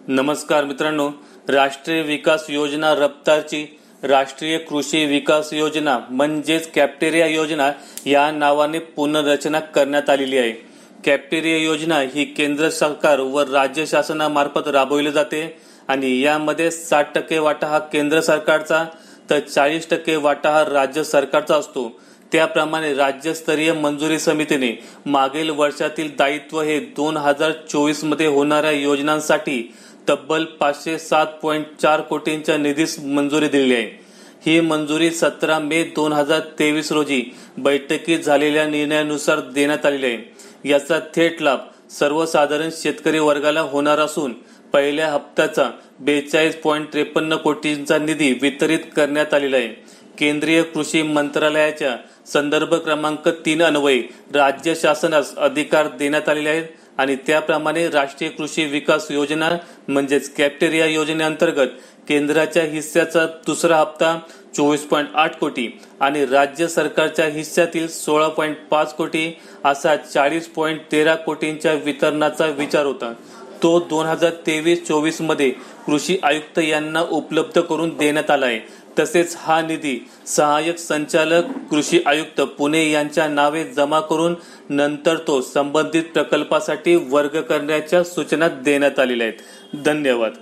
नमस्कार मित्रांनो, राष्ट्रीय विकास योजना रफ्तारची राष्ट्रीय कृषी विकास योजना म्हणजेच कॅप्टेरिया योजना या नावाने पुनर्रचना करण्यात आलेली आहे। कॅप्टेरिया योजना ही केंद्र सरकार व राज्य शासनामार्फत राबवली जाते आणि यामध्ये 60% वाटा हा केंद्र सरकारचा तर 40% वाटा हा राज्य सरकारचा असतो। त्याप्रमाणे राज्यस्तरीय मंजुरी समितीने मागील वर्षातील दायित्व हे 2024 मध्ये होणाऱ्या योजनांसाठी तब्बल 507.4 कोटींच्या निधीस मंजुरी दिली आहे। ही मंजुरी 17 मे 2023 रोजी बैठकीत झालेल्या निर्णयानुसार देण्यात आलेली आहे। याचा थेट लाभ सर्वसाधारण शेतकरी वर्गाला होणार असून पहिल्या हप्त्याचा 42.53 कोटींचा निधी वितरित करण्यात आलेला आहे। केंद्रीय कृषी मंत्रालयाच्या संदर्भ क्रमांक 3 अन्वये राज्य शासनास अधिकार देण्यात आलेले आहेत आणि त्याप्रमाणे राष्ट्रीय कृषी विकास योजना म्हणजेच कॅप्टेरिया योजनेअंतर्गत केंद्राच्या हिस्साचा दुसरा हप्ता 24.8 कोटी आणि राज्य सरकारच्या हिस्सातील 16.5 कोटी असा 40.13 कोटींच्या वितरणाचा विचार होता। तो 2023-24 मध्ये कृषी आयुक्त यांना उपलब्ध करून देण्यात आला आहे। तसेच हा निधी सहाय्यक संचालक कृषी आयुक्त पुणे यांच्या नावे जमा करून नंतर तो संबंधित प्रकल्पासाठी वर्ग करण्याच्या सूचना देण्यात आलेल्या आहेत। धन्यवाद।